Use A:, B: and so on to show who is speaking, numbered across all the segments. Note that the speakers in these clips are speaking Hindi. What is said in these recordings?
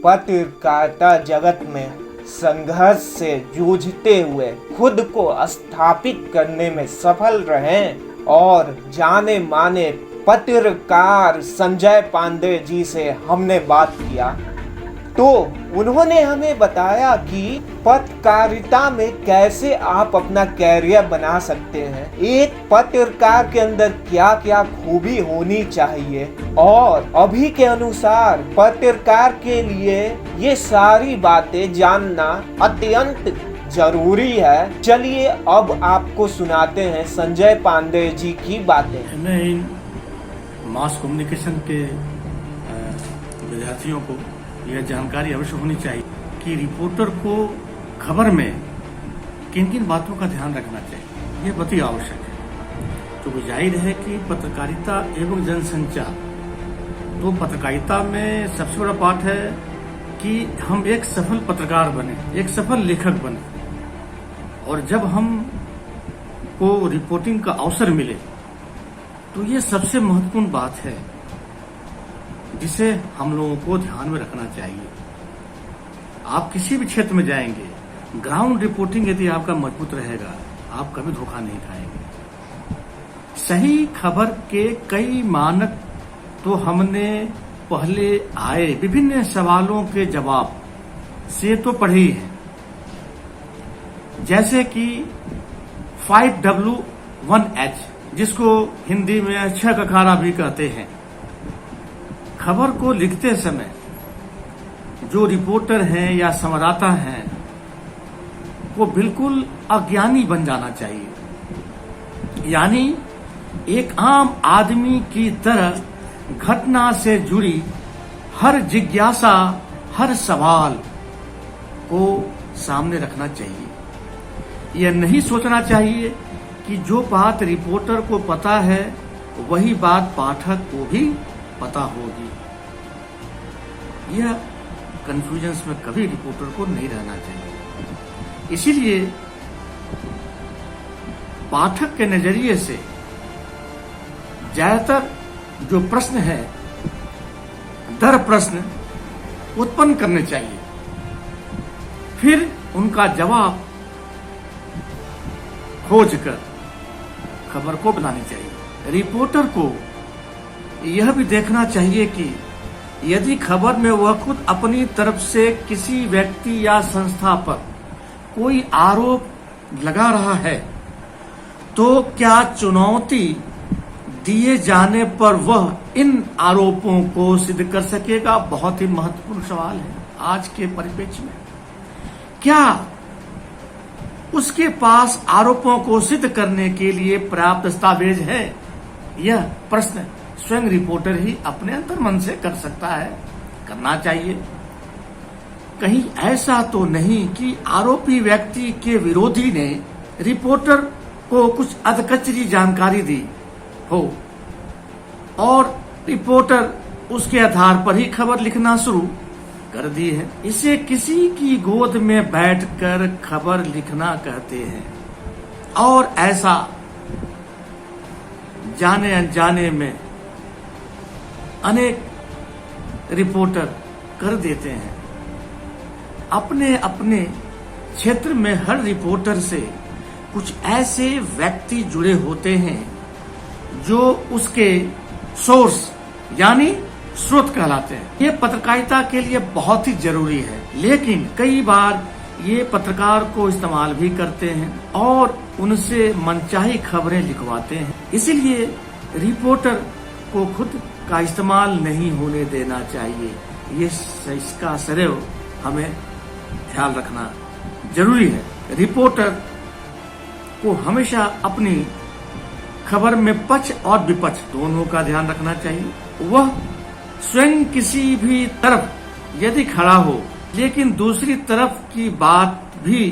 A: पत्रकारिता जगत में संघर्ष से जूझते हुए खुद को स्थापित करने में सफल रहे और जाने माने पत्रकार संजय पांडे जी से हमने बात किया तो उन्होंने हमें बताया कि पत्रकारिता में कैसे आप अपना कैरियर बना सकते हैं, एक पत्रकार के अंदर क्या क्या खूबी होनी चाहिए और अभी के अनुसार पत्रकार के लिए ये सारी बातें जानना अत्यंत जरूरी है। चलिए अब आपको सुनाते हैं संजय पांडे जी की बातें।
B: मैं इन मास कम्युनिकेशन के विद्यार्थियों को यह जानकारी अवश्य होनी चाहिए कि रिपोर्टर को खबर में किन किन बातों का ध्यान रखना चाहिए, यह बहुत ही आवश्यक है। तो जाहिर है कि पत्रकारिता एवं जनसंचार, तो पत्रकारिता में सबसे बड़ा पार्ट है कि हम एक सफल पत्रकार बने, एक सफल लेखक बने। और जब हम को रिपोर्टिंग का अवसर मिले तो ये सबसे महत्वपूर्ण बात है जिसे हम लोगों को ध्यान में रखना चाहिए। आप किसी भी क्षेत्र में जाएंगे, ग्राउंड रिपोर्टिंग यदि आपका मजबूत रहेगा, आप कभी धोखा नहीं खाएंगे। सही खबर के कई मानक तो हमने पहले आए विभिन्न सवालों के जवाब से तो पढ़े ही हैं, जैसे कि 5W1H, जिसको हिंदी में 6 ककारा भी कहते हैं। खबर को लिखते समय जो रिपोर्टर हैं या संवाददाता हैं वो बिल्कुल अज्ञानी बन जाना चाहिए, यानी एक आम आदमी की तरह घटना से जुड़ी हर जिज्ञासा, हर सवाल को सामने रखना चाहिए। यह नहीं सोचना चाहिए कि जो बात रिपोर्टर को पता है वही बात पाठक को भी पता होगी। यह कंफ्यूजन में कभी रिपोर्टर को नहीं रहना चाहिए। इसीलिए पाठक के नजरिए से ज्यादातर जो प्रश्न है दर प्रश्न उत्पन्न करने चाहिए, फिर उनका जवाब खोजकर खबर को बनानी चाहिए। रिपोर्टर को यह भी देखना चाहिए कि यदि खबर में वह खुद अपनी तरफ से किसी व्यक्ति या संस्था पर कोई आरोप लगा रहा है तो क्या चुनौती दिए जाने पर वह इन आरोपों को सिद्ध कर सकेगा। बहुत ही महत्वपूर्ण सवाल है आज के परिप्रेक्ष्य में। क्या उसके पास आरोपों को सिद्ध करने के लिए पर्याप्त दस्तावेज है? यह प्रश्न स्वयं रिपोर्टर ही अपने अंतर्मन से कर सकता है, करना चाहिए। कहीं ऐसा तो नहीं कि आरोपी व्यक्ति के विरोधी ने रिपोर्टर को कुछ अधकचरी जानकारी दी हो और रिपोर्टर उसके आधार पर ही खबर लिखना शुरू कर दी है। इसे किसी की गोद में बैठकर खबर लिखना कहते हैं और ऐसा जाने अनजाने में अनेक रिपोर्टर कर देते हैं। अपने अपने क्षेत्र में हर रिपोर्टर से कुछ ऐसे व्यक्ति जुड़े होते हैं जो उसके सोर्स यानी स्रोत कहलाते हैं। ये पत्रकारिता के लिए बहुत ही जरूरी है, लेकिन कई बार ये पत्रकार को इस्तेमाल भी करते हैं और उनसे मनचाही खबरें लिखवाते हैं। इसीलिए रिपोर्टर को खुद का इस्तेमाल नहीं होने देना चाहिए। ये इसका सदैव हमें ख्याल रखना जरूरी है। रिपोर्टर को हमेशा अपनी खबर में पक्ष और विपक्ष दोनों का ध्यान रखना चाहिए। वह स्वयं किसी भी तरफ यदि खड़ा हो, लेकिन दूसरी तरफ की बात भी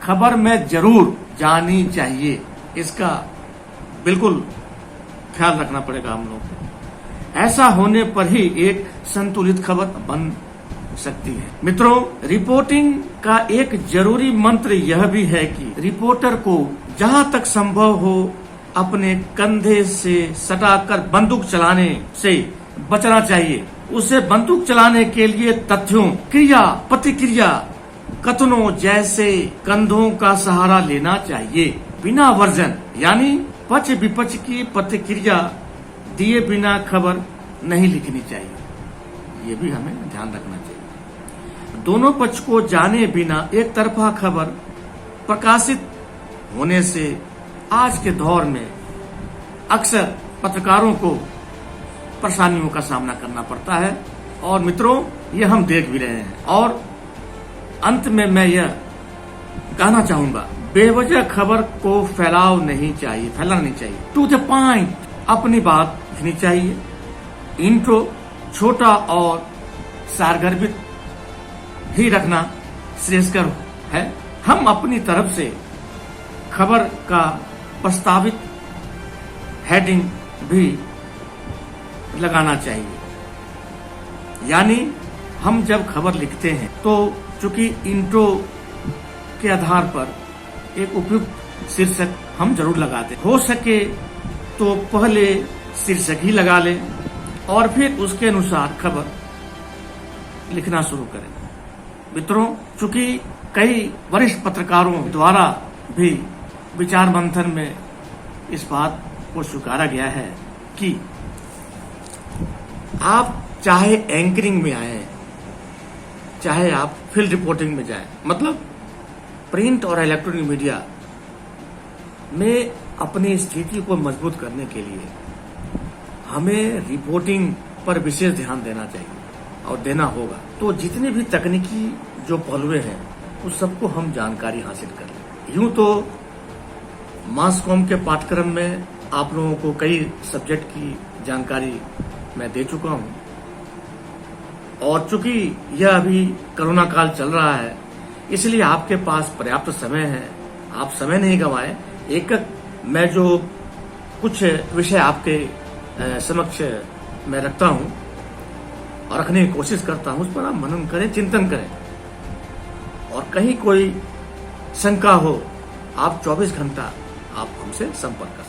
B: खबर में जरूर जानी चाहिए। इसका बिल्कुल ख्याल रखना पड़ेगा हम लोग को। ऐसा होने पर ही एक संतुलित खबर बन सकती है। मित्रों, रिपोर्टिंग का एक जरूरी मंत्र यह भी है कि रिपोर्टर को जहां तक संभव हो अपने कंधे से सटाकर बंदूक चलाने से बचना चाहिए। उसे बंदूक चलाने के लिए तथ्यों, क्रिया, प्रतिक्रिया, कथनों जैसे कंधों का सहारा लेना चाहिए, बिना वर्जन यानी पक्ष विपक्ष की प्रतिक्रिया दिए बिना खबर नहीं लिखनी चाहिए। ये भी हमें ध्यान रखना चाहिए। दोनों पक्ष को जाने बिना एक तरफा खबर प्रकाशित होने से आज के दौर में अक्सर पत्रकारों को परेशानियों का सामना करना पड़ता है और मित्रों ये हम देख भी रहे हैं। और अंत में मैं यह कहना चाहूंगा, बेवजह खबर को फैलाना नहीं चाहिए। टू द पॉइंट अपनी बात लिखनी चाहिए। इंट्रो छोटा और सारगर्भित ही रखना श्रेयस्कर है। हम अपनी तरफ से खबर का प्रस्तावित हेडिंग भी लगाना चाहिए। यानी हम जब खबर लिखते हैं तो चूंकि इंट्रो के आधार पर एक उपयुक्त शीर्षक हम जरूर लगाते हैं। हो सके तो पहले शीर्षक ही लगा लें और फिर उसके अनुसार खबर लिखना शुरू करें। मित्रों, चूंकि कई वरिष्ठ पत्रकारों द्वारा भी विचार मंथन में इस बात को स्वीकारा गया है कि आप चाहे एंकरिंग में आए, चाहे आप फील्ड रिपोर्टिंग में जाएं, मतलब प्रिंट और इलेक्ट्रॉनिक मीडिया में अपनी स्थिति को मजबूत करने के लिए हमें रिपोर्टिंग पर विशेष ध्यान देना चाहिए और देना होगा। तो जितने भी तकनीकी जो पहलुएं हैं उस सबको हम जानकारी हासिल कर लें। यूं तो मास कॉम के पाठ्यक्रम में आप लोगों को कई सब्जेक्ट की जानकारी मैं दे चुका हूं और चूंकि यह अभी कोरोना काल चल रहा है इसलिए आपके पास पर्याप्त समय है, आप समय नहीं गंवाएं। एक मैं जो कुछ विषय आपके समक्ष मैं रखता हूं और रखने की कोशिश करता हूं उस पर आप मनन करें, चिंतन करें और कहीं कोई शंका हो आप 24 घंटा आप हमसे संपर्क करें।